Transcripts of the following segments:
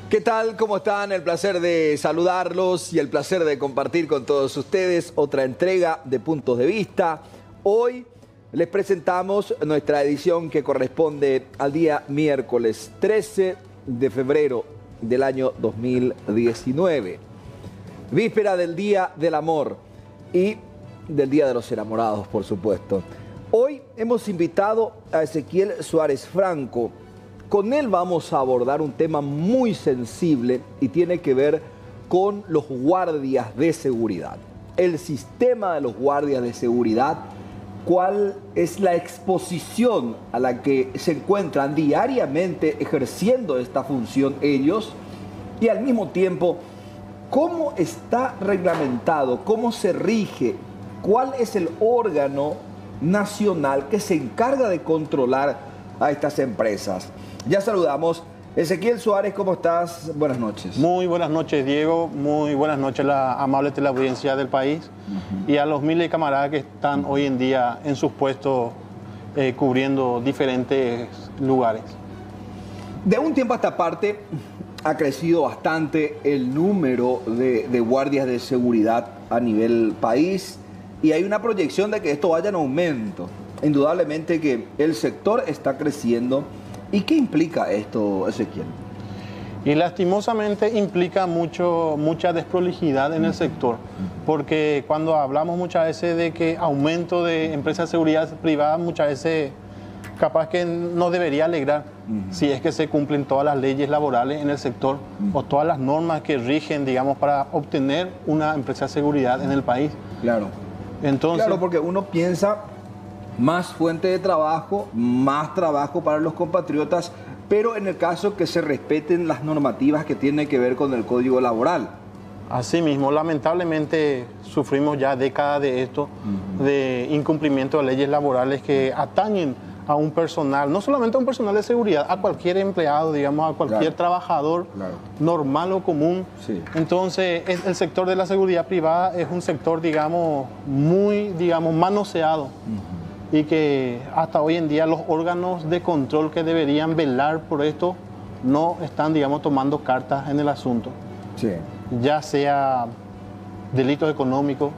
¿Qué tal? ¿Cómo están? El placer de saludarlos y el placer de compartir con todos ustedes otra entrega de Puntos de Vista. Hoy les presentamos nuestra edición que corresponde al día miércoles 13 de febrero del año 2019. Víspera del Día del Amor y del Día de los Enamorados, por supuesto. Hoy hemos invitado a Ezequiel Suárez Franco. Con él vamos a abordar un tema muy sensible y tiene que ver con los guardias de seguridad. El sistema de los guardias de seguridad, cuál es la exposición a la que se encuentran diariamente ejerciendo esta función ellos y al mismo tiempo cómo está reglamentado, cómo se rige, cuál es el órgano nacional que se encarga de controlar a estas empresas. Ya saludamos. Ezequiel Suárez, ¿cómo estás? Buenas noches. Muy buenas noches, Diego. Muy buenas noches a la amable teleaudiencia del país y a los miles de camaradas que están hoy en día en sus puestos cubriendo diferentes lugares. De un tiempo a esta parte ha crecido bastante el número de guardias de seguridad a nivel país y hay una proyección de que esto vaya en aumento. Indudablemente que el sector está creciendo. ¿Y qué implica esto, Ezequiel? Y lastimosamente implica mucha desprolijidad en el sector, porque cuando hablamos muchas veces de que aumento de empresas de seguridad privada, muchas veces capaz que nos debería alegrar si es que se cumplen todas las leyes laborales en el sector o todas las normas que rigen, digamos, para obtener una empresa de seguridad en el país. Claro. Entonces, claro, porque uno piensa más fuente de trabajo, más trabajo para los compatriotas, pero en el caso que se respeten las normativas que tienen que ver con el Código Laboral. Asimismo, lamentablemente sufrimos ya décadas de esto, de incumplimiento de leyes laborales que atañen a un personal, no solamente a un personal de seguridad, a cualquier empleado, digamos, a cualquier trabajador normal o común. Sí. Entonces, el sector de la seguridad privada es un sector, digamos, muy, manoseado. Y que hasta hoy en día los órganos de control que deberían velar por esto no están, digamos, tomando cartas en el asunto. Sí. Ya sea delitos económicos,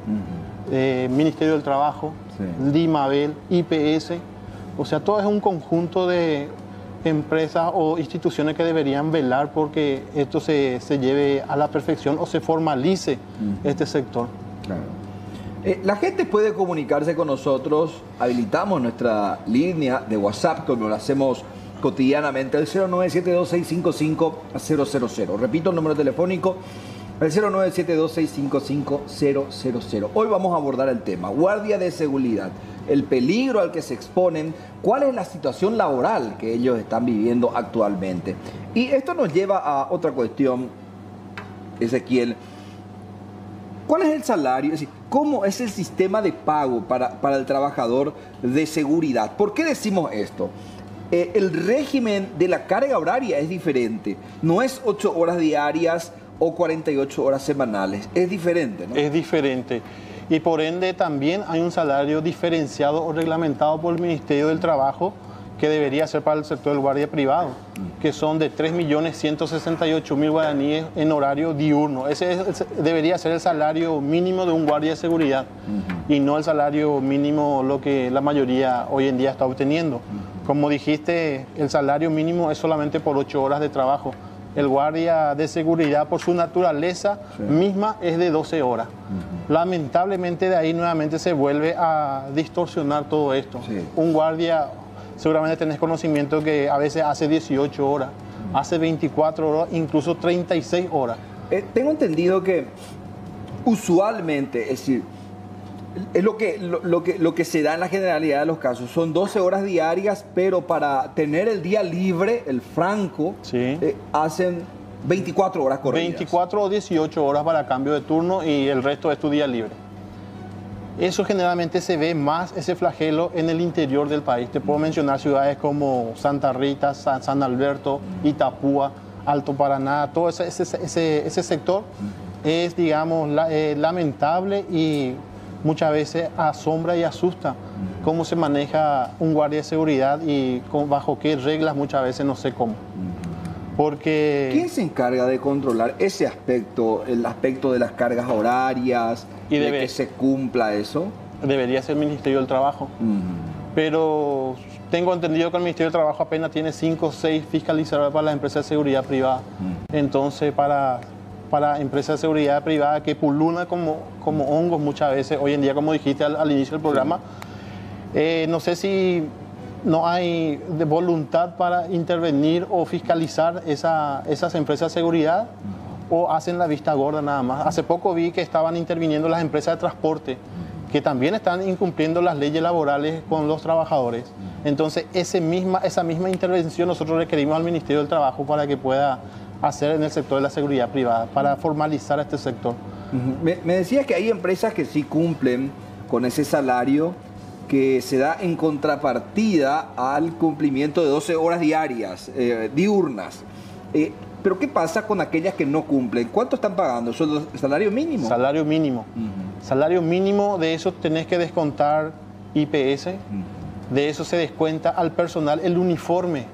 Ministerio del Trabajo, Dimabel, IPS, o sea, todo es un conjunto de empresas o instituciones que deberían velar porque esto se lleve a la perfección o se formalice este sector. Claro. La gente puede comunicarse con nosotros, habilitamos nuestra línea de WhatsApp como lo hacemos cotidianamente, el 0972655000. Repito el número telefónico, el 0972655000. Hoy vamos a abordar el tema, guardia de seguridad, el peligro al que se exponen, cuál es la situación laboral que ellos están viviendo actualmente. Y esto nos lleva a otra cuestión, Ezequiel. ¿Cuál es el salario? Es decir, ¿cómo es el sistema de pago para el trabajador de seguridad? ¿Por qué decimos esto? El régimen de la carga horaria es diferente. No es 8 horas diarias o 48 horas semanales. Es diferente, ¿no? Es diferente. Y por ende también hay un salario diferenciado o reglamentado por el Ministerio del Trabajo que debería ser para el sector del guardia privado, que son de 3.168.000 guaraníes en horario diurno. Ese debería ser el salario mínimo de un guardia de seguridad y no el salario mínimo lo que la mayoría hoy en día está obteniendo. Como dijiste, el salario mínimo es solamente por 8 horas de trabajo. El guardia de seguridad, por su naturaleza misma, es de 12 horas. Lamentablemente de ahí nuevamente se vuelve a distorsionar todo esto. Un guardia... Seguramente tenés conocimiento que a veces hace 18 horas, hace 24 horas, incluso 36 horas. Tengo entendido que usualmente, es decir, es lo que se da en la generalidad de los casos. Son 12 horas diarias, pero para tener el día libre, el franco, hacen 24 horas corridas. 24 o 18 horas para cambio de turno y el resto es tu día libre. Eso generalmente se ve más, ese flagelo, en el interior del país. Te puedo mencionar ciudades como Santa Rita, San Alberto, Itapúa, Alto Paraná. Todo ese sector es, digamos, lamentable y muchas veces asombra y asusta cómo se maneja un guardia de seguridad y bajo qué reglas muchas veces no sé cómo. Porque... ¿Quién se encarga de controlar ese aspecto, el aspecto de las cargas horarias, Y de que se cumpla eso? Debería ser el Ministerio del Trabajo. Pero tengo entendido que el Ministerio del Trabajo apenas tiene 5 o 6 fiscalizadores para las empresas de seguridad privada. Entonces, para empresas de seguridad privada que pululan como hongos muchas veces, hoy en día, como dijiste al inicio del programa, no sé si no hay voluntad para intervenir o fiscalizar esas empresas de seguridad o hacen la vista gorda nada más. Hace poco vi que estaban interviniendo las empresas de transporte, que también están incumpliendo las leyes laborales con los trabajadores. Entonces, esa misma intervención nosotros requerimos al Ministerio del Trabajo para que pueda hacer en el sector de la seguridad privada, para formalizar este sector. Me decías que hay empresas que sí cumplen con ese salario que se da en contrapartida al cumplimiento de 12 horas diarias, diurnas. Pero ¿qué pasa con aquellas que no cumplen? ¿Cuánto están pagando? ¿Salario mínimo? Salario mínimo. Salario mínimo, de eso tenés que descontar IPS, de eso se descuenta al personal el uniforme,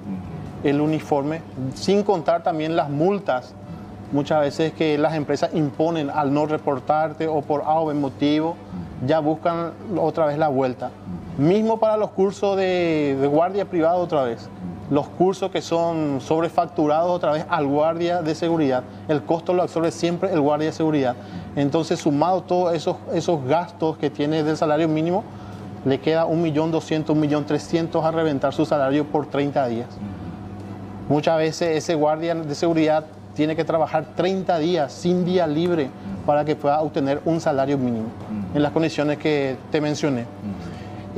sin contar también las multas, muchas veces que las empresas imponen al no reportarte o por A o B motivo, ya buscan otra vez la vuelta. Mismo para los cursos de guardia privado otra vez. Los cursos que son sobrefacturados otra vez al guardia de seguridad. El costo lo absorbe siempre el guardia de seguridad. Entonces, sumado todos esos gastos que tiene del salario mínimo, le queda 1.200.000, 1.300.000 a reventar su salario por 30 días. Muchas veces ese guardia de seguridad tiene que trabajar 30 días sin día libre para que pueda obtener un salario mínimo en las condiciones que te mencioné.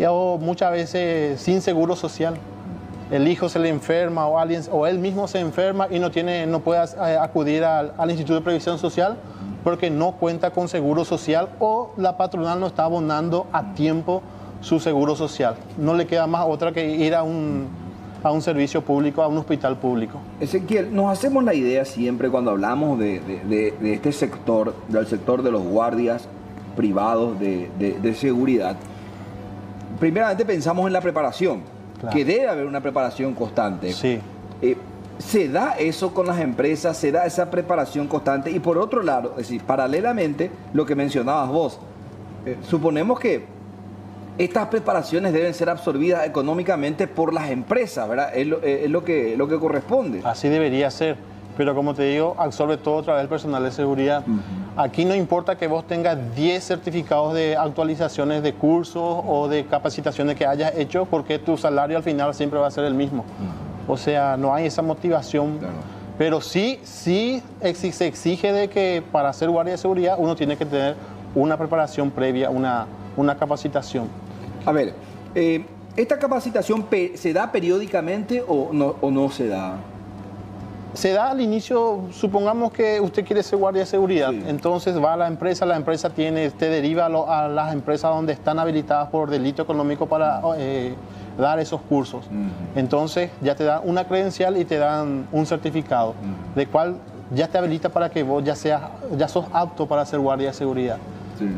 O muchas veces sin seguro social. El hijo se le enferma o él mismo se enferma y no puede acudir al Instituto de Previsión Social porque no cuenta con seguro social o la patronal no está abonando a tiempo su seguro social. No le queda más otra que ir a un servicio público, a un hospital público. Ezequiel, nos hacemos la idea siempre cuando hablamos de este sector, del sector de los guardias privados de seguridad. Primeramente pensamos en la preparación, claro, que debe haber una preparación constante. Sí. ¿Se da eso con las empresas? ¿Se da esa preparación constante? Y por otro lado, es decir, paralelamente, lo que mencionabas vos, suponemos que estas preparaciones deben ser absorbidas económicamente por las empresas, ¿verdad? Es lo que corresponde. Así debería ser, pero como te digo, absorbe todo otra vez el personal de seguridad. Aquí no importa que vos tengas 10 certificados de actualizaciones de cursos o de capacitaciones que hayas hecho, porque tu salario al final siempre va a ser el mismo. O sea, no hay esa motivación. Claro. Pero sí se exige de que para ser guardia de seguridad uno tiene que tener una preparación previa, una capacitación. A ver, ¿esta capacitación se da periódicamente o no se da? Se da al inicio, supongamos que usted quiere ser guardia de seguridad, sí. Entonces va a la empresa te deriva a las empresas donde están habilitadas por delito económico para dar esos cursos. Entonces ya te dan una credencial y te dan un certificado, de cual ya te habilita para que vos ya sos apto para ser guardia de seguridad. Sí.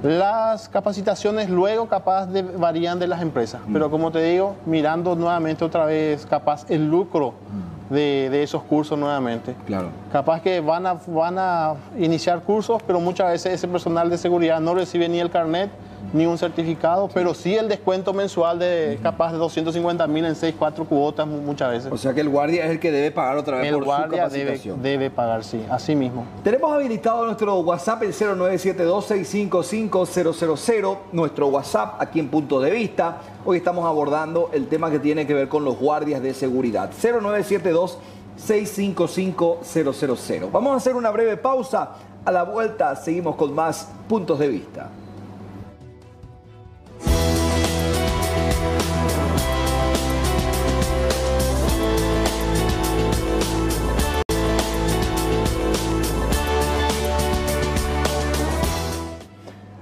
Las capacitaciones luego capaz varían de las empresas, pero como te digo, mirando nuevamente otra vez capaz el lucro de esos cursos nuevamente. Claro. Capaz que van a iniciar cursos, pero muchas veces ese personal de seguridad no recibe ni el carnet ni un certificado, pero sí el descuento mensual de capaz de 250.000 en 6, 4 cuotas muchas veces. O sea que el guardia es el que debe pagar otra vez por su capacitación. El guardia debe pagar, sí, así mismo. Tenemos habilitado nuestro WhatsApp, el 0972-655-000, nuestro WhatsApp aquí en Puntos de Vista. Hoy estamos abordando el tema que tiene que ver con los guardias de seguridad. 0972-655-000. Vamos a hacer una breve pausa. A la vuelta seguimos con más Puntos de Vista.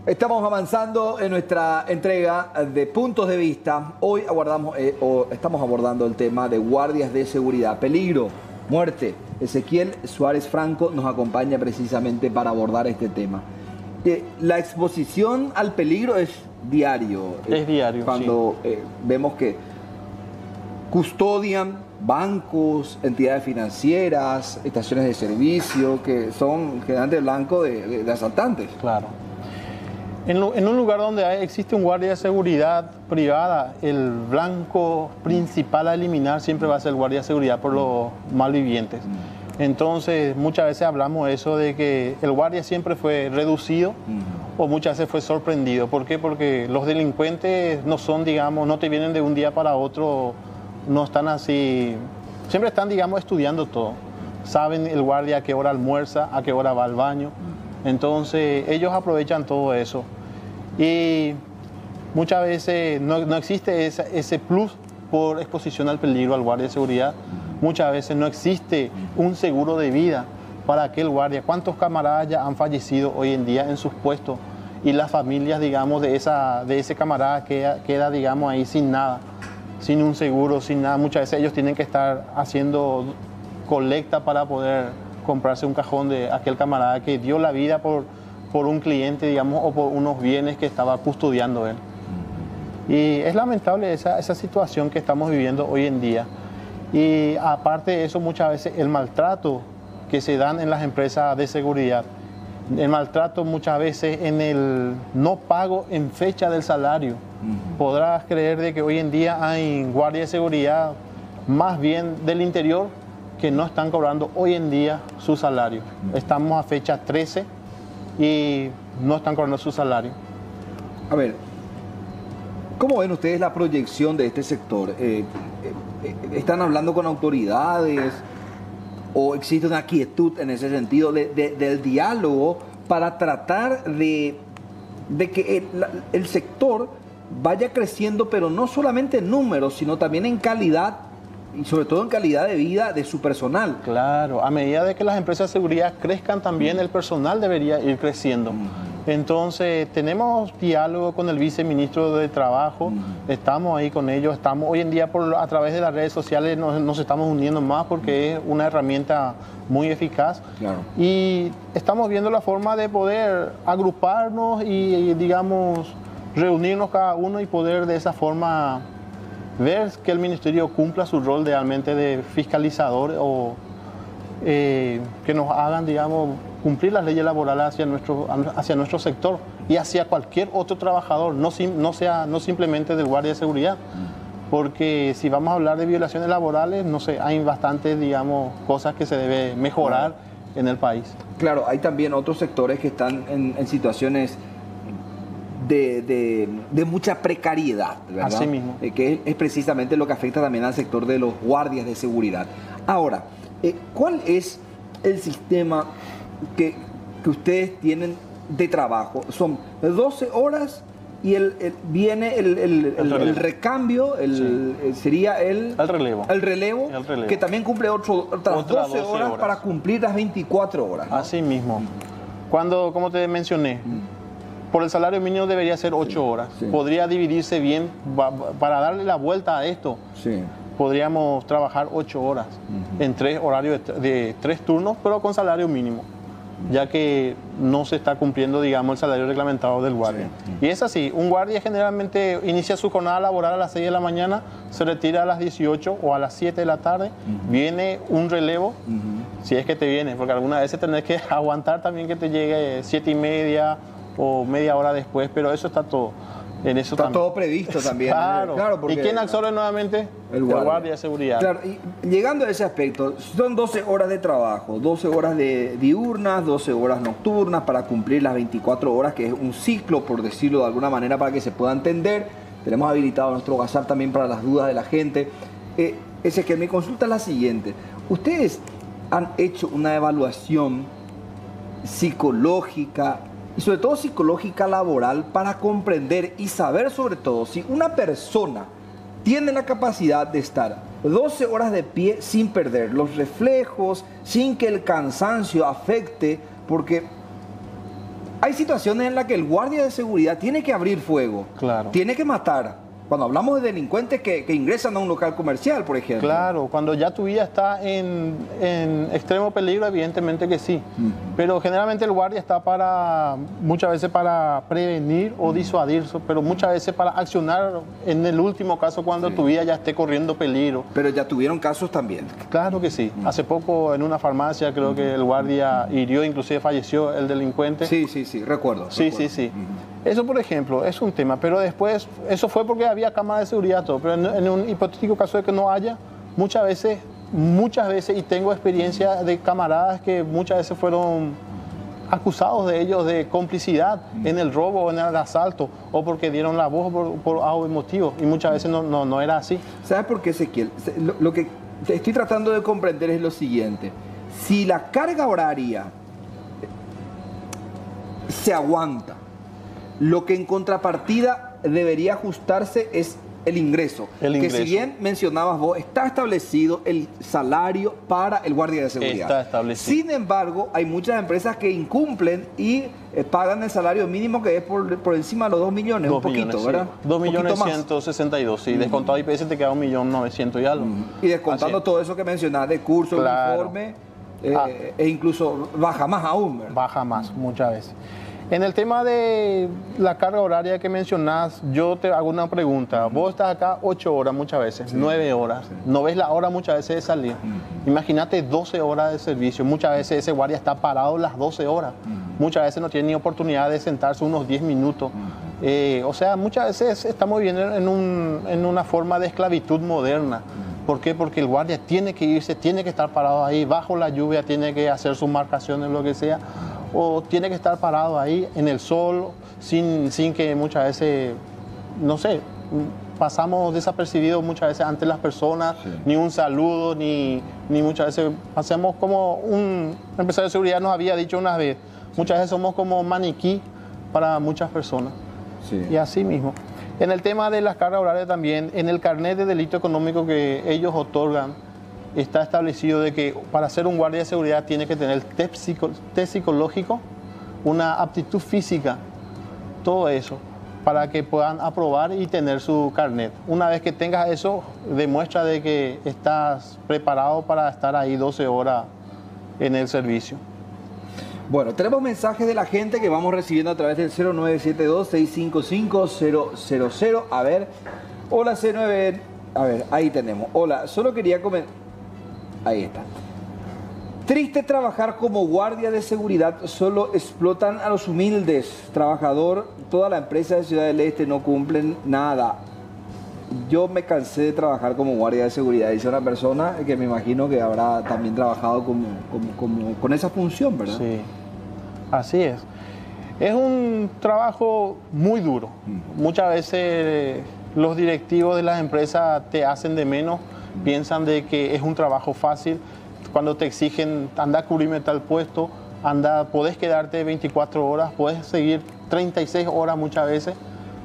Estamos avanzando en nuestra entrega de Puntos de Vista. Hoy estamos abordando el tema de guardias de seguridad, peligro, muerte. Ezequiel Suárez Franco nos acompaña precisamente para abordar este tema. La exposición al peligro es diario. Es diario, cuando vemos que custodian bancos, entidades financieras, estaciones de servicio, que son generalmente blanco de asaltantes. Claro. En un lugar donde existe un guardia de seguridad privada, el blanco principal a eliminar siempre va a ser el guardia de seguridad por los malvivientes. Entonces, muchas veces hablamos eso de que el guardia siempre fue reducido o muchas veces fue sorprendido. ¿Por qué? Porque los delincuentes no son, digamos, no te vienen de un día para otro, no están así, siempre están, digamos, estudiando todo. Saben el guardia a qué hora almuerza, a qué hora va al baño. Entonces, ellos aprovechan todo eso. Y muchas veces no existe ese plus por exposición al peligro al guardia de seguridad. Muchas veces no existe un seguro de vida para aquel guardia. ¿Cuántos camaradas ya han fallecido hoy en día en sus puestos? Y las familias, digamos, de ese camarada queda, digamos, ahí sin nada, sin un seguro, sin nada. Muchas veces ellos tienen que estar haciendo colecta para poder comprarse un cajón de aquel camarada que dio la vida por un cliente, digamos, o por unos bienes que estaba custodiando él. Y es lamentable esa situación que estamos viviendo hoy en día. Y aparte de eso, muchas veces el maltrato que se dan en las empresas de seguridad, el maltrato muchas veces en el no pago en fecha del salario. Podrás creer de que hoy en día hay guardias de seguridad más bien del interior que no están cobrando hoy en día su salario. Estamos a fecha 13 y no están cobrando su salario. A ver, ¿cómo ven ustedes la proyección de este sector? ¿Están hablando con autoridades o existe una quietud en ese sentido del diálogo para tratar de que el sector vaya creciendo, pero no solamente en números, sino también en calidad y sobre todo en calidad de vida de su personal? Claro, a medida de que las empresas de seguridad crezcan también el personal debería ir creciendo. Entonces tenemos diálogo con el viceministro de Trabajo, estamos ahí con ellos, estamos hoy en día a través de las redes sociales nos estamos uniendo más porque es una herramienta muy eficaz. Claro. Y estamos viendo la forma de poder agruparnos y digamos reunirnos cada uno y poder de esa forma ver que el ministerio cumpla su rol realmente de fiscalizador o que nos hagan, digamos, cumplir las leyes laborales hacia nuestro sector y hacia cualquier otro trabajador, no simplemente del guardia de seguridad. Porque si vamos a hablar de violaciones laborales, no sé, hay bastantes, digamos, cosas que se debe mejorar en el país. Claro, hay también otros sectores que están en situaciones de mucha precariedad, ¿verdad? Así mismo. Que es precisamente lo que afecta también al sector de los guardias de seguridad. Ahora, ¿cuál es el sistema que ustedes tienen de trabajo? Son 12 horas y viene el recambio, sería el relevo, que también cumple otras 12 horas para cumplir las 24 horas, ¿no? Así mismo. Como te mencioné, por el salario mínimo debería ser 8 horas. Sí. Podría dividirse bien, para darle la vuelta a esto. Sí. Podríamos trabajar 8 horas en 3 horarios de 3 turnos, pero con salario mínimo, ya que no se está cumpliendo, digamos, el salario reglamentado del guardia. Sí. Y es así, un guardia generalmente inicia su jornada laboral a las 6 de la mañana, se retira a las 18 o a las 7 de la tarde, viene un relevo, si es que te viene, porque algunas veces tenés que aguantar también que te llegue 7:30 o media hora después, pero eso está todo. En eso está todo previsto también. Claro, porque, ¿y quién absorbe nuevamente? El guardia de seguridad. Claro, y llegando a ese aspecto, son 12 horas de trabajo, 12 horas de diurnas, 12 horas nocturnas para cumplir las 24 horas, que es un ciclo, por decirlo de alguna manera, para que se pueda entender. Tenemos habilitado nuestro WhatsApp también para las dudas de la gente. Que mi consulta es la siguiente. ¿Ustedes han hecho una evaluación psicológica y sobre todo psicológica laboral para comprender y saber sobre todo si una persona tiene la capacidad de estar 12 horas de pie sin perder los reflejos, sin que el cansancio afecte? Porque hay situaciones en las que el guardia de seguridad tiene que abrir fuego, tiene que matar cuando hablamos de delincuentes que ingresan a un local comercial, por ejemplo. Claro, cuando ya tu vida está en extremo peligro, evidentemente que sí. Pero generalmente el guardia está muchas veces para prevenir o disuadir, pero muchas veces para accionar en el último caso cuando tu vida ya esté corriendo peligro. Pero ya tuvieron casos también. Claro que sí. Hace poco en una farmacia creo que el guardia hirió, inclusive falleció el delincuente. Sí, recuerdo. Sí. Eso, por ejemplo, es un tema, pero después, eso fue porque había cámara de seguridad, todo, pero en un hipotético caso de que no haya, muchas veces, y tengo experiencia de camaradas que muchas veces fueron acusados de ellos de complicidad en el robo o en el asalto, o porque dieron la voz por algo motivo, y muchas veces no era así. ¿Sabes por qué, Ezequiel? Lo que estoy tratando de comprender es lo siguiente. Si la carga horaria se aguanta, lo que en contrapartida debería ajustarse es el ingreso. Que si bien mencionabas vos, está establecido el salario para el guardia de seguridad. Está establecido. Sin embargo, hay muchas empresas que incumplen y pagan el salario mínimo que es por encima de los 2 millones, un poquito, sí. ¿verdad? 2.162.000, sí. Descontado IPS te queda 1.900.000 y algo. Y descontando todo eso que mencionás de curso, uniforme, e incluso baja más aún, ¿verdad? Baja más, muchas veces. En el tema de la carga horaria que mencionás, yo te hago una pregunta. Vos estás acá 8 horas muchas veces, 9 horas. No ves la hora muchas veces de salir. Imagínate 12 horas de servicio. Muchas veces ese guardia está parado las 12 horas. Muchas veces no tiene ni oportunidad de sentarse unos 10 minutos. O sea, muchas veces estamos viviendo en una forma de esclavitud moderna. ¿Por qué? Porque el guardia tiene que irse, tiene que estar parado ahí, bajo la lluvia, tiene que hacer sus marcaciones, lo que sea. O tiene que estar parado ahí en el sol, sin que muchas veces, no sé, pasamos desapercibidos muchas veces ante las personas, ni un saludo, ni muchas veces hacemos como un empresario de seguridad nos había dicho una vez, muchas veces somos como maniquí para muchas personas. Y así mismo. En el tema de las cargas horarias también, en el carnet de delito económico que ellos otorgan, está establecido de que para ser un guardia de seguridad tiene que tener el test psicológico, una aptitud física, todo eso, para que puedan aprobar y tener su carnet. Una vez que tengas eso, demuestra de que estás preparado para estar ahí 12 horas en el servicio. Bueno, tenemos mensajes de la gente que vamos recibiendo a través del 0972-655-000. A ver, hola C9, a ver, ahí tenemos. Hola, solo quería comentar. Ahí está. Triste trabajar como guardia de seguridad, solo explotan a los humildes. Trabajador, toda la empresa de Ciudad del Este no cumplen nada. Yo me cansé de trabajar como guardia de seguridad, dice una persona que me imagino que habrá también trabajado con esa función, ¿verdad? Sí, así es. Es un trabajo muy duro. Muchas veces los directivos de las empresas te hacen de menos, piensan de que es un trabajo fácil. Cuando te exigen, anda a cubrirme tal puesto, podés quedarte 24 horas, podés seguir 36 horas muchas veces.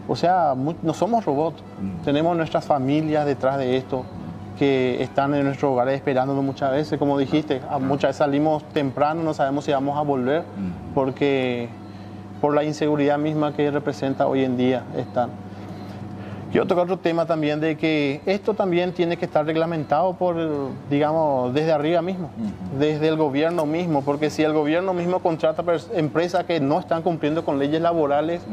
O sea, no somos robots. Tenemos nuestras familias detrás de esto, que están en nuestros hogares esperándonos muchas veces. Como dijiste, muchas veces salimos temprano, no sabemos si vamos a volver, porque por la inseguridad misma que representa hoy en día están. Quiero tocar otro tema también de que esto también tiene que estar reglamentado por, digamos, desde arriba mismo, desde el gobierno mismo, porque si el gobierno mismo contrata empresas que no están cumpliendo con leyes laborales,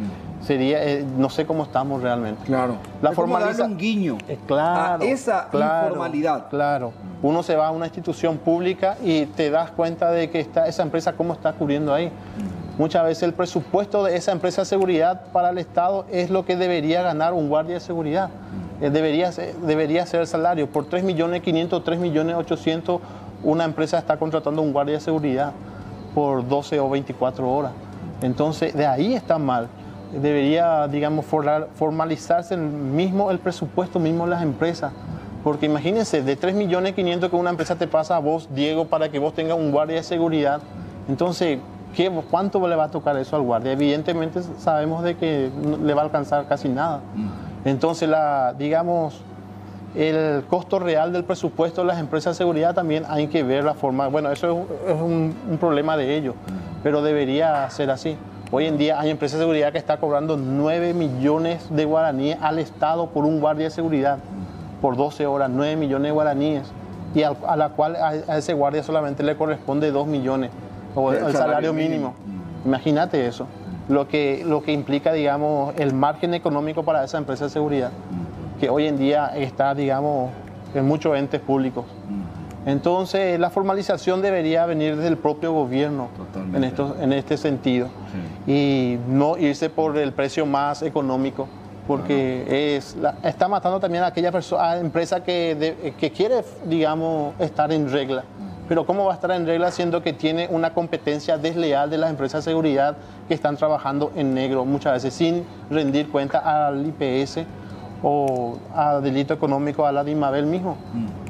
sería, no sé cómo estamos realmente. Claro. La es como darle un guiño a esa informalidad. Claro. Uno se va a una institución pública y te das cuenta de que esa empresa cómo está cubriendo ahí. Muchas veces el presupuesto de esa empresa de seguridad para el Estado es lo que debería ganar un guardia de seguridad. Debería ser el salario. Por 3.500.000, 3.800.000, una empresa está contratando un guardia de seguridad por 12 o 24 horas. Entonces, de ahí está mal. Debería, digamos, formalizarse el presupuesto mismo de las empresas. Porque imagínense, de 3.500.000 que una empresa te pasa a vos, Diego, para que vos tengas un guardia de seguridad. Entonces, ¿cuánto le va a tocar eso al guardia? Evidentemente sabemos de que no le va a alcanzar casi nada. Entonces, digamos, el costo real del presupuesto de las empresas de seguridad también hay que ver la forma. Bueno, eso es un problema de ellos, pero debería ser así. Hoy en día hay empresas de seguridad que está cobrando 9 millones de guaraníes al Estado por un guardia de seguridad, por 12 horas, 9 millones de guaraníes, y a la cual a ese guardia solamente le corresponde 2 millones, o el salario mínimo. Imagínate eso, lo que implica, digamos, el margen económico para esa empresa de seguridad, que hoy en día está, digamos, en muchos entes públicos. Entonces, la formalización debería venir desde el propio gobierno en este sentido, y no irse por el precio más económico, porque está matando también a aquella empresa que quiere, digamos, estar en regla. Pero ¿cómo va a estar en regla siendo que tiene una competencia desleal de las empresas de seguridad que están trabajando en negro, muchas veces sin rendir cuenta al IPS o a delito económico, a la DIMABEL mismo?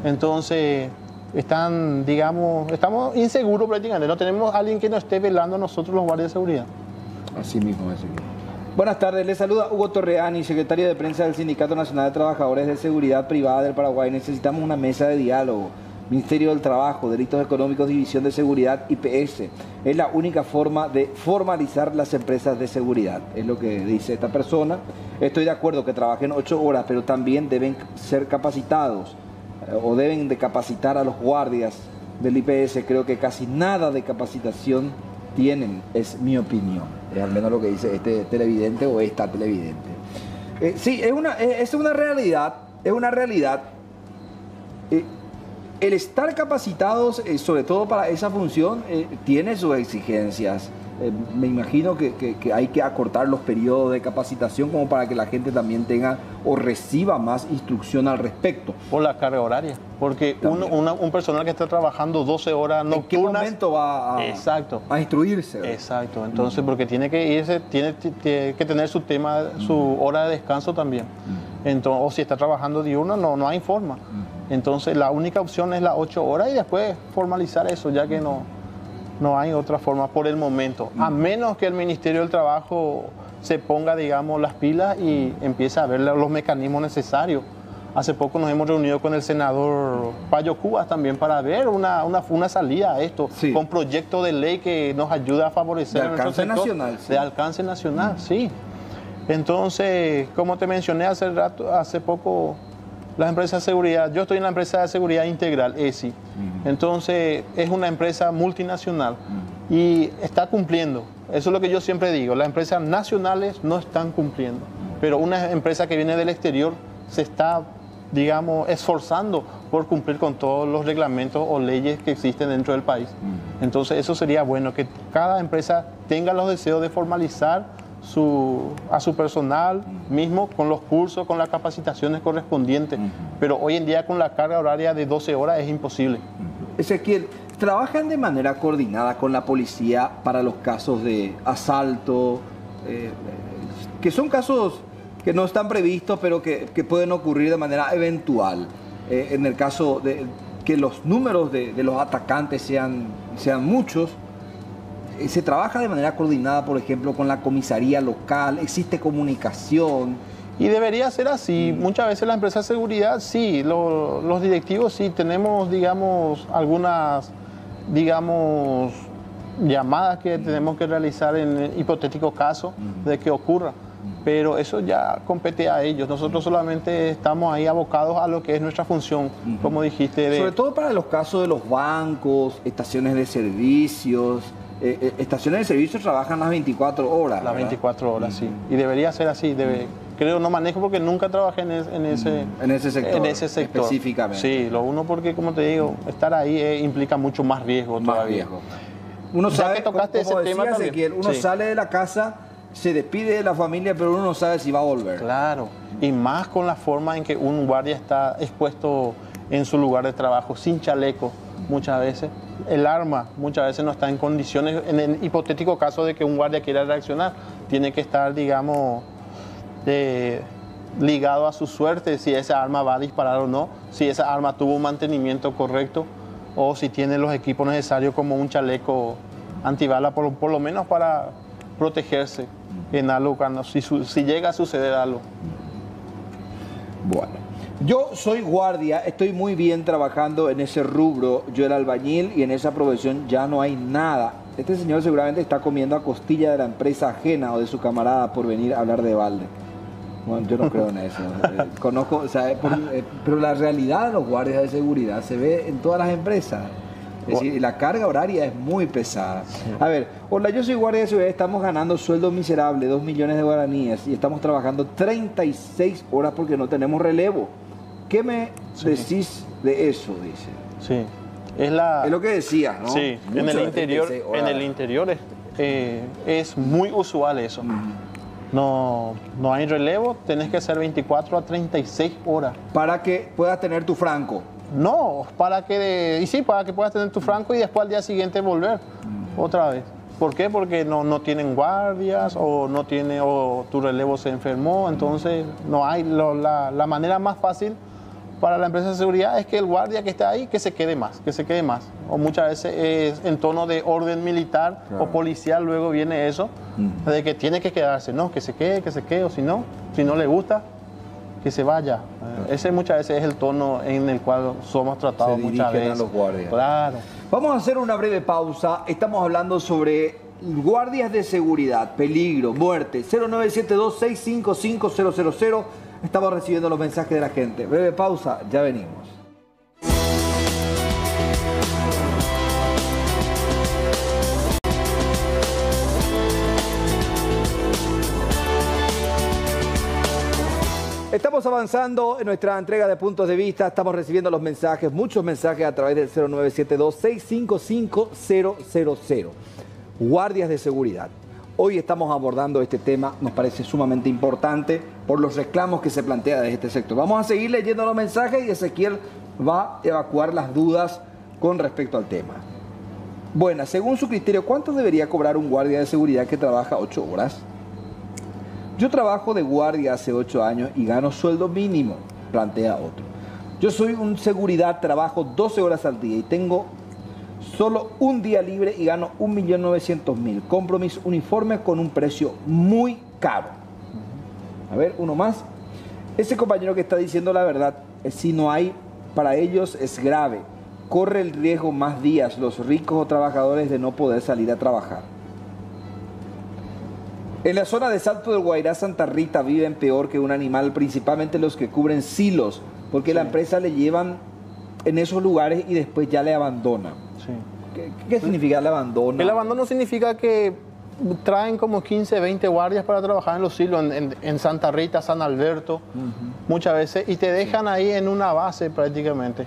Entonces, estamos inseguros prácticamente, no tenemos a alguien que nos esté velando a nosotros los guardias de seguridad. Así mismo, así mismo. Buenas tardes, les saluda Hugo Torreani, secretario de prensa del Sindicato Nacional de Trabajadores de Seguridad Privada del Paraguay. Necesitamos una mesa de diálogo. Ministerio del Trabajo, Delitos Económicos, División de Seguridad, IPS. Es la única forma de formalizar las empresas de seguridad, es lo que dice esta persona. Estoy de acuerdo que trabajen 8 horas, pero también deben ser capacitados o deben de capacitar a los guardias del IPS. Creo que casi nada de capacitación tienen, es mi opinión. Es al menos lo que dice este televidente o esta televidente. Sí, es una realidad, es una realidad. El estar capacitados, sobre todo para esa función, tiene sus exigencias. Me imagino que hay que acortar los periodos de capacitación como para que la gente también tenga o reciba más instrucción al respecto. Por la carga horaria, porque un personal que está trabajando 12 horas nocturnas... ¿En qué momento va a instruirse? Exacto, entonces porque tiene que irse, tiene que tener su hora de descanso también. Entonces, o si está trabajando diurno, no hay forma. Entonces la única opción es las 8 horas y después formalizar eso, ya que no hay otra forma por el momento, a menos que el Ministerio del Trabajo se ponga, digamos, las pilas y empiece a ver los mecanismos necesarios. Hace poco nos hemos reunido con el senador Payo Cubas también para ver una salida a esto, con proyecto de ley que nos ayuda a favorecer de alcance nacional. De alcance nacional, sí. Entonces, como te mencioné hace poco, las empresas de seguridad, yo estoy en la empresa de seguridad integral, ESI. Entonces, es una empresa multinacional y está cumpliendo. Eso es lo que yo siempre digo, las empresas nacionales no están cumpliendo, pero una empresa que viene del exterior se está, digamos, esforzando por cumplir con todos los reglamentos o leyes que existen dentro del país. Entonces, eso sería bueno, que cada empresa tenga los deseos de formalizar a su personal mismo con los cursos, con las capacitaciones correspondientes. Pero hoy en día con la carga horaria de 12 horas es imposible. Ezequiel, ¿trabajan de manera coordinada con la policía para los casos de asalto? Que son casos que no están previstos, pero que pueden ocurrir de manera eventual. En el caso de que los números de los atacantes sean muchos, ¿se trabaja de manera coordinada, por ejemplo, con la comisaría local? ¿Existe comunicación? Y debería ser así. Muchas veces la empresa de seguridad, sí, los directivos sí, tenemos, digamos, algunas, digamos, llamadas que tenemos que realizar en el hipotético caso de que ocurra. Pero eso ya compete a ellos. Nosotros solamente estamos ahí abocados a lo que es nuestra función, como dijiste. Sobre todo para los casos de los bancos, estaciones de servicios. Estaciones de servicio trabajan las 24 horas. Las 24 horas, sí. Y debería ser así. Creo, no manejo porque nunca trabajé en ese sector. Específicamente. Sí, lo uno porque, como te digo, estar ahí implica mucho más riesgo todavía. Uno ya sabe, que tocaste como ese tema también. Ezequiel, uno sale de la casa, se despide de la familia, pero uno no sabe si va a volver. Claro. Y más con la forma en que un guardia está expuesto en su lugar de trabajo, sin chaleco, muchas veces. El arma muchas veces no está en condiciones, en el hipotético caso de que un guardia quiera reaccionar, tiene que estar, digamos, ligado a su suerte, si esa arma va a disparar o no, si esa arma tuvo un mantenimiento correcto o si tiene los equipos necesarios como un chaleco antibala, por lo menos para protegerse en algo, si llega a suceder algo. Bueno. Yo soy guardia, estoy muy bien trabajando en ese rubro, yo era albañil y en esa profesión ya no hay nada este señor seguramente está comiendo a costilla de la empresa ajena o de su camarada por venir a hablar de balde. Bueno, yo no creo en eso. Conozco, o sea, pero la realidad de los guardias de seguridad se ve en todas las empresas. Es decir, la carga horaria es muy pesada. A ver, hola, yo soy guardia de seguridad, estamos ganando sueldo miserable, 2 millones de guaraníes, y estamos trabajando 36 horas porque no tenemos relevo. ¿Qué me decís de eso? Dice. Sí. Es lo que decía, ¿no? Sí, en el interior es muy usual eso. No hay relevo, tenés que hacer 24 a 36 horas. Para que puedas tener tu franco. No, para que puedas tener tu franco y después al día siguiente volver otra vez. ¿Por qué? Porque no tienen guardias o tu relevo se enfermó, entonces no hay. La manera más fácil para la empresa de seguridad es que el guardia que está ahí, que se quede más. O muchas veces es en tono de orden militar o policial, luego viene eso, de que tiene que quedarse, no, que se quede, o si no le gusta, que se vaya. Ese muchas veces es el tono en el cual somos tratados muchas veces. A los guardias. Claro. Vamos a hacer una breve pausa. Estamos hablando sobre guardias de seguridad, peligro, muerte. 0972-655-000. Estamos recibiendo los mensajes de la gente. Breve pausa, ya venimos. Estamos avanzando en nuestra entrega de puntos de vista, estamos recibiendo los mensajes, muchos mensajes a través del 0972-655-000. Guardias de seguridad. Hoy estamos abordando este tema, nos parece sumamente importante por los reclamos que se plantean desde este sector. Vamos a seguir leyendo los mensajes y Ezequiel va a evacuar las dudas con respecto al tema. Bueno, según su criterio, ¿cuánto debería cobrar un guardia de seguridad que trabaja 8 horas? Yo trabajo de guardia hace 8 años y gano sueldo mínimo, plantea otro. Yo soy un seguridad, trabajo 12 horas al día y tengo solo un día libre y gano 1.900.000. Compro mis uniformes con un precio muy caro. A ver, uno más. Ese compañero que está diciendo la verdad, si no hay, para ellos es grave. Corre el riesgo más días los ricos o trabajadores de no poder salir a trabajar. En la zona de Salto del Guairá, Santa Rita, viven peor que un animal, principalmente los que cubren silos, porque la empresa le llevan en esos lugares y después ya le abandonan. Sí. ¿Qué significa el abandono? El abandono significa que traen como 15, 20 guardias para trabajar en los silos, en Santa Rita, San Alberto, muchas veces, y te dejan ahí en una base prácticamente.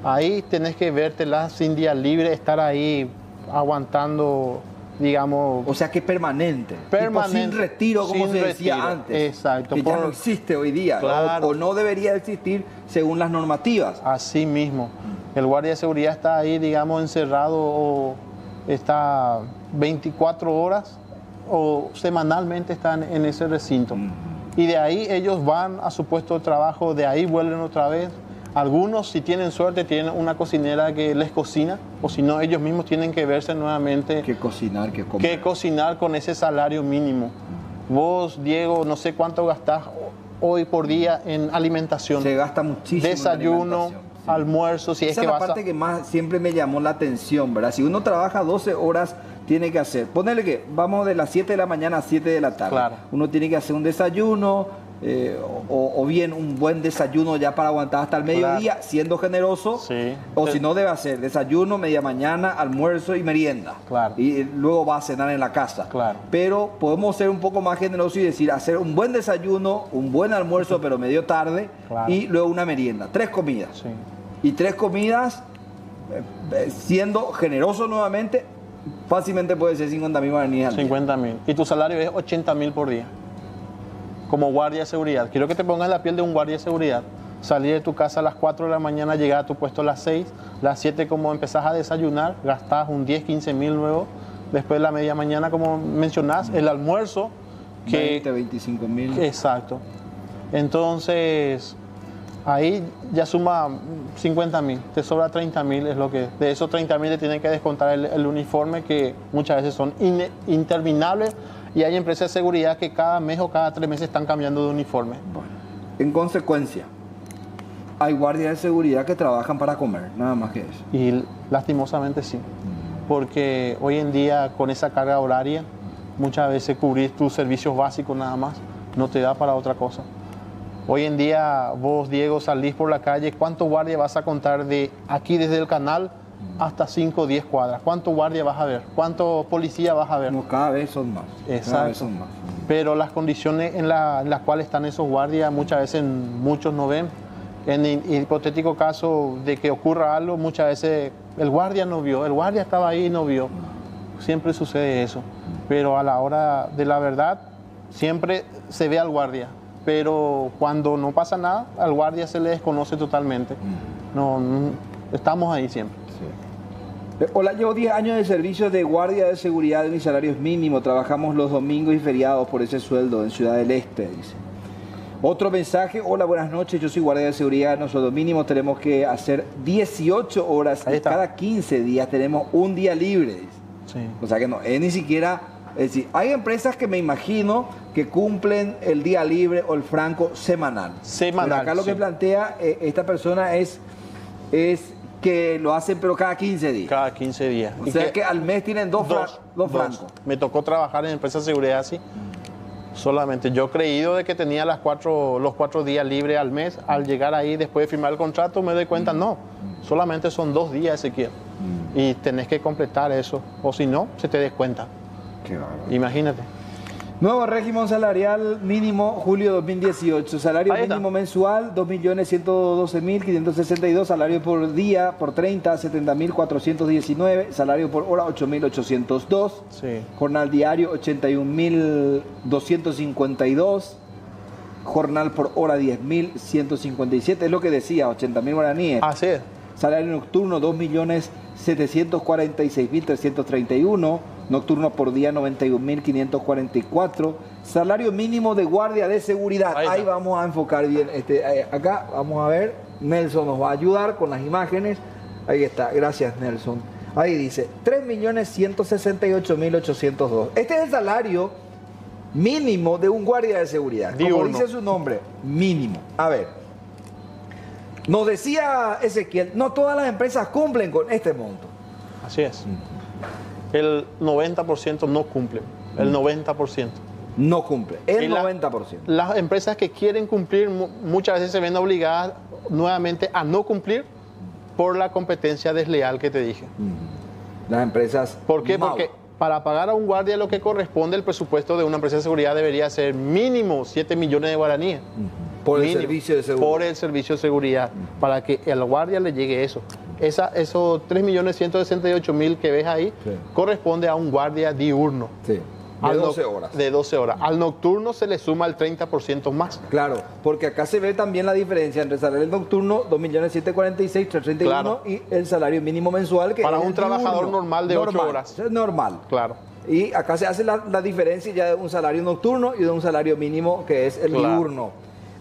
Ahí tenés que vértela sin día libre, estar ahí aguantando, digamos... O sea que permanente. Permanente. Tipo sin retiro, como se decía antes. Exacto. Que ya no existe hoy día. Claro. O no debería existir según las normativas. Así mismo. El guardia de seguridad está ahí, digamos, encerrado o está 24 horas o semanalmente están en ese recinto. Y de ahí ellos van a su puesto de trabajo, de ahí vuelven otra vez. Algunos, si tienen suerte, tienen una cocinera que les cocina, o si no, ellos mismos tienen que verse nuevamente. ¿Qué cocinar, qué comer? ¿Qué cocinar con ese salario mínimo? Vos, Diego, no sé cuánto gastás hoy por día en alimentación. Se gasta muchísimo. Desayuno, almuerzo, si es que esa es vas la parte que más siempre me llamó la atención, ¿verdad? Si uno trabaja 12 horas, tiene que hacer, ponele que vamos de las 7 de la mañana a 7 de la tarde. Claro. Uno tiene que hacer un desayuno, o bien un buen desayuno ya para aguantar hasta el mediodía, claro, siendo generoso. Sí. O si no, debe hacer desayuno, media mañana, almuerzo y merienda. Claro. Y luego va a cenar en la casa. Claro. Pero podemos ser un poco más generosos y decir, hacer un buen desayuno, un buen almuerzo, pero medio tarde, claro, y luego una merienda. 3 comidas. Sí. Y 3 comidas, siendo generoso nuevamente, fácilmente puede ser 50.000 guaraníes. 50.000. Y tu salario es 80.000 por día. Como guardia de seguridad. Quiero que te pongas en la piel de un guardia de seguridad. Salir de tu casa a las 4 de la mañana, llegar a tu puesto a las 6, las 7 como empezás a desayunar, gastás un 10, 15.000 luego. Después de la media mañana, como mencionás, el almuerzo. 20, 25.000. Exacto. Entonces, ahí ya suma 50.000, te sobra 30.000, es lo que... De esos 30.000 te tienen que descontar el uniforme, que muchas veces son interminables. Y hay empresas de seguridad que cada mes o cada 3 meses están cambiando de uniforme. Bueno, en consecuencia, hay guardias de seguridad que trabajan para comer, nada más que eso. Y lastimosamente sí. porque hoy en día con esa carga horaria, muchas veces cubrir tus servicios básicos nada más, no te da para otra cosa. Hoy en día vos, Diego, salís por la calle, ¿cuántos guardias vas a contar de aquí desde el canal hasta 5 o 10 cuadras? ¿Cuántos guardias vas a ver? ¿Cuántos policías vas a ver? No, cada vez son más. Exacto. Cada vez son más. Pero las condiciones en las cuales están esos guardias, muchas veces muchos no ven. En el hipotético caso de que ocurra algo, muchas veces el guardia no vio, el guardia estaba ahí y no vio. Siempre sucede eso. Pero a la hora de la verdad, siempre se ve al guardia. Pero cuando no pasa nada, al guardia se le desconoce totalmente. No, estamos ahí siempre. Sí. Hola, llevo 10 años de servicio de guardia de seguridad y mi salario es mínimo. Trabajamos los domingos y feriados por ese sueldo en Ciudad del Este, dice. Otro mensaje, hola, buenas noches, yo soy guardia de seguridad, nosotros mínimo tenemos que hacer 18 horas y cada 15 días tenemos un día libre, dice. Sí. O sea que no, es ni siquiera, es decir, hay empresas que me imagino que cumplen el día libre o el franco semanal. Semanal. Pero acá lo que plantea esta persona es que lo hacen pero cada 15 días. Cada 15 días. O sea que al mes tienen dos francos. Me tocó trabajar en empresa de seguridad así. Solamente yo he creído de que tenía los 4 días libres al mes. Al llegar ahí, después de firmar el contrato, me doy cuenta, no, solamente son 2 días, Ezequiel. Y tenés que completar eso, o si no, se te descuenta. Qué bárbaro. Imagínate. Nuevo régimen salarial mínimo, julio 2018. Salario mínimo mensual, 2.112.562. Salario por día, por 30, 70.419. Salario por hora, 8.802. Sí. Jornal diario, 81.252. Jornal por hora, 10.157. Es lo que decía, 80.000 guaraníes. Así es. Salario nocturno, 2.746.331. Nocturno por día, 91.544. Salario mínimo de guardia de seguridad. Ahí vamos a enfocar bien. Acá vamos a ver. Nelson nos va a ayudar con las imágenes. Ahí está. Gracias, Nelson. Ahí dice 3.168.802. Este es el salario mínimo de un guardia de seguridad. Como dice su nombre, mínimo. A ver. Nos decía Ezequiel, no todas las empresas cumplen con este monto. Así es. El 90% no cumplen. El 90%. No cumple. El 90%. Las empresas que quieren cumplir muchas veces se ven obligadas nuevamente a no cumplir por la competencia desleal que te dije. Las empresas... ¿Por qué? Porque para pagar a un guardia lo que corresponde, el presupuesto de una empresa de seguridad debería ser mínimo 7 millones de guaraníes. Por el servicio de seguridad. Por el servicio de seguridad, para que al guardia le llegue eso. Esos 3.168.000 que ves ahí, corresponde a un guardia diurno. Sí. De 12 horas. De 12 horas. Al nocturno se le suma el 30% más. Claro, porque acá se ve también la diferencia entre el salario nocturno, 2.746.331, claro, y el salario mínimo mensual, que para es un trabajador normal de 8 horas. Es normal. Claro. Y acá se hace la diferencia ya de un salario nocturno y de un salario mínimo, que es el diurno.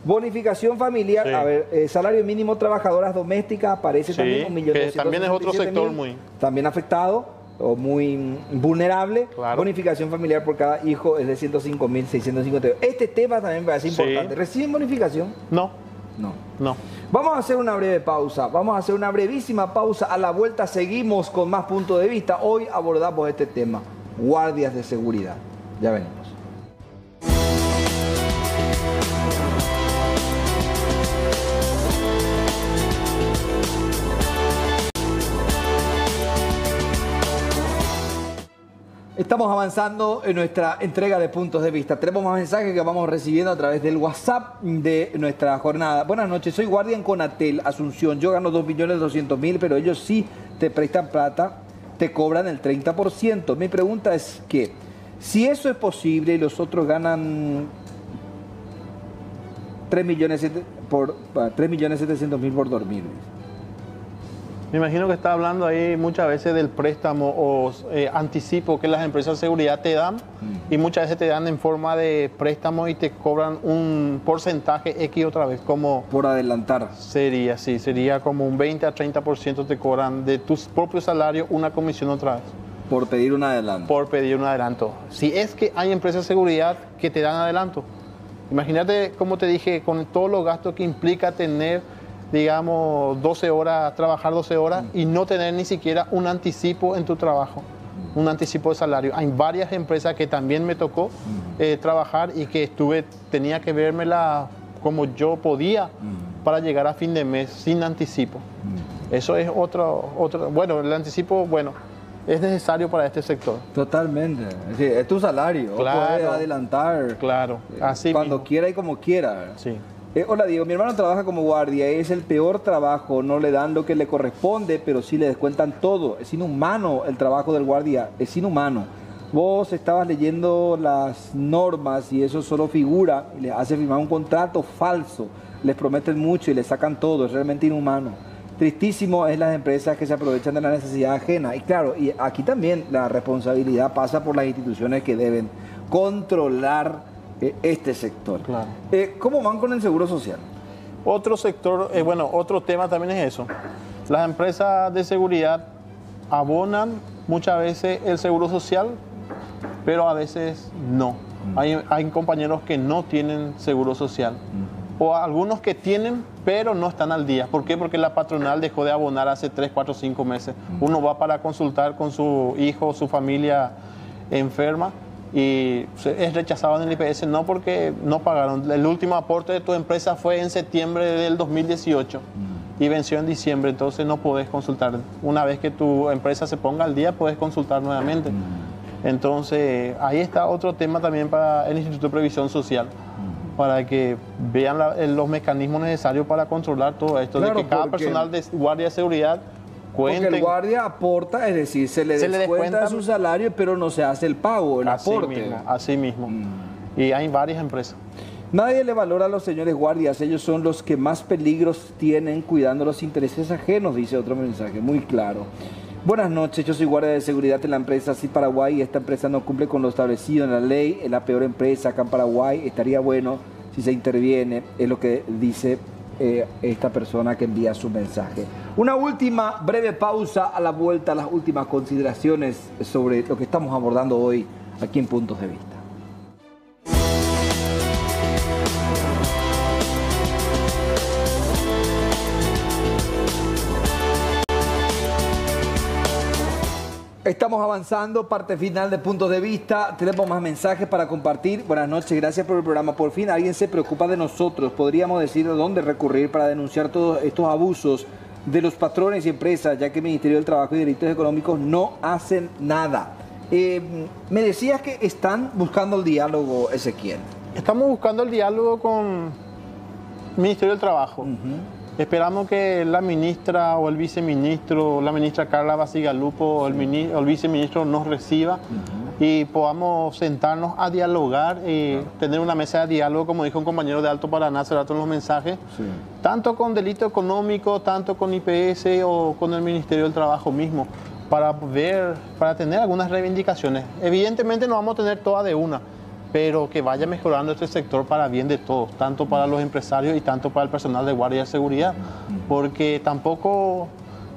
Bonificación familiar, a ver, salario mínimo trabajadoras domésticas, aparece también 1.277.000. Que también es otro sector muy... También afectado o muy vulnerable. Claro. Bonificación familiar por cada hijo es de 105.652. Este tema también va a ser importante. ¿Reciben bonificación? No. Vamos a hacer una breve pausa. Vamos a hacer una brevísima pausa. A la vuelta seguimos con más puntos de vista. Hoy abordamos este tema, guardias de seguridad. Ya venimos. Estamos avanzando en nuestra entrega de puntos de vista. Tenemos más mensajes que vamos recibiendo a través del WhatsApp de nuestra jornada. Buenas noches, soy guardia en Conatel, Asunción. Yo gano 2.200.000, pero ellos sí te prestan plata, te cobran el 30%. Mi pregunta es que, si eso es posible y los otros ganan 3.700.000 por dormir. Me imagino que está hablando ahí muchas veces del préstamo o anticipo que las empresas de seguridad te dan, y muchas veces te dan en forma de préstamo y te cobran un porcentaje X otra vez, como... Por adelantar. Sería como un 20 a 30% te cobran de tu propio salario una comisión otra vez. Por pedir un adelanto. Por pedir un adelanto. Si es que hay empresas de seguridad que te dan adelanto. Imagínate, como te dije, con todos los gastos que implica tener digamos, 12 horas, trabajar 12 horas y no tener ni siquiera un anticipo en tu trabajo, un anticipo de salario. Hay varias empresas que también me tocó trabajar y que tenía que vérmela como yo podía para llegar a fin de mes sin anticipo. Eso es otro, bueno, el anticipo, bueno, es necesario para este sector. Totalmente. Es tu salario. Claro. Puedes adelantar. Claro, así cuando mismo. quiera y como quiera. Sí. Hola Diego, mi hermano trabaja como guardia, es el peor trabajo, no le dan lo que le corresponde, pero sí le descuentan todo. Es inhumano el trabajo del guardia, es inhumano. Vos estabas leyendo las normas y eso solo figura y les hace firmar un contrato falso, les prometen mucho y les sacan todo, es realmente inhumano. Tristísimo es las empresas que se aprovechan de la necesidad ajena. Y claro, y aquí también la responsabilidad pasa por las instituciones que deben controlar este sector. Claro. ¿Cómo van con el seguro social? Otro sector, bueno, otro tema también es eso. Las empresas de seguridad abonan muchas veces el seguro social, pero a veces no. Hay compañeros que no tienen seguro social. O algunos que tienen, pero no están al día. ¿Por qué? Porque la patronal dejó de abonar hace 3, 4, 5 meses. Uno va para consultar con su hijo o su familia enferma y es rechazado en el IPS, no porque no pagaron. El último aporte de tu empresa fue en septiembre del 2018 y venció en diciembre, entonces no podés consultar. Una vez que tu empresa se ponga al día, puedes consultar nuevamente. Entonces, ahí está otro tema también para el Instituto de Previsión Social, para que vean los mecanismos necesarios para controlar todo esto, claro, de que cada personal de guardia de seguridad cuente. Porque el guardia aporta, es decir, se le descuenta su salario, pero no se hace el pago, el aporte. Así mismo. Y hay varias empresas. Nadie le valora a los señores guardias, ellos son los que más peligros tienen cuidando los intereses ajenos, dice otro mensaje, muy claro. Buenas noches, yo soy guardia de seguridad en la empresa CID Paraguay y esta empresa no cumple con lo establecido en la ley, es la peor empresa acá en Paraguay, estaría bueno si se interviene, es lo que dice esta persona que envía su mensaje. Una última breve pausa, a la vuelta, las últimas consideraciones sobre lo que estamos abordando hoy aquí en Puntos de Vista. Estamos avanzando, parte final de Puntos de Vista. Tenemos más mensajes para compartir. Buenas noches, gracias por el programa. Por fin alguien se preocupa de nosotros. Podríamos decir a dónde recurrir para denunciar todos estos abusos de los patrones y empresas, ya que el Ministerio del Trabajo y Delitos Económicos no hacen nada. Me decías que están buscando el diálogo, Ezequiel. Estamos buscando el diálogo con el Ministerio del Trabajo. Esperamos que la ministra o el viceministro, la ministra Carla Basigalupo o el viceministro nos reciba y podamos sentarnos a dialogar y tener una mesa de diálogo, como dijo un compañero de Alto Paraná hace rato en los mensajes, tanto con delito económico, tanto con IPS o con el Ministerio del Trabajo mismo, para tener algunas reivindicaciones. Evidentemente no vamos a tener todas de una, pero que vaya mejorando este sector para bien de todos, tanto para los empresarios y tanto para el personal de guardia de seguridad, porque tampoco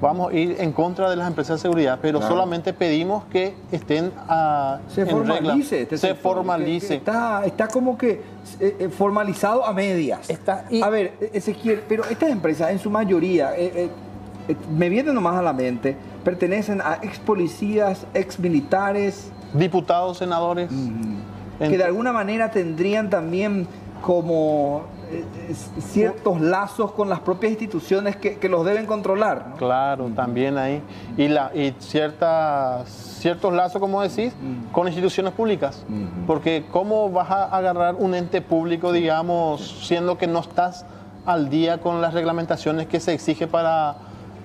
vamos a ir en contra de las empresas de seguridad, pero solamente pedimos que estén en regla. Se formalice. Está como que formalizado a medias. A ver, Ezequiel, pero estas empresas en su mayoría, me viene nomás a la mente, pertenecen a ex policías, ex militares, diputados, senadores. Que de alguna manera tendrían también como ciertos lazos con las propias instituciones que los deben controlar, ¿no? Claro, también ahí. Y ciertos lazos, como decís, con instituciones públicas. Porque ¿cómo vas a agarrar un ente público, digamos, siendo que no estás al día con las reglamentaciones que se exige para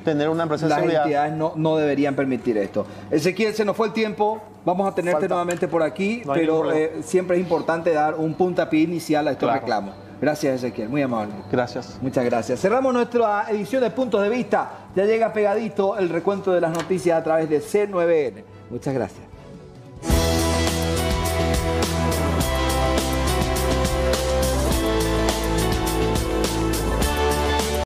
tener una empresa de seguridad? Las entidades no deberían permitir esto. Ezequiel, se nos fue el tiempo. Vamos a tenerte nuevamente por aquí, pero siempre es importante dar un puntapié inicial a estos reclamos. Gracias, Ezequiel, muy amable. Gracias. Muchas gracias. Cerramos nuestra edición de Puntos de Vista. Ya llega pegadito el recuento de las noticias a través de C9N. Muchas gracias.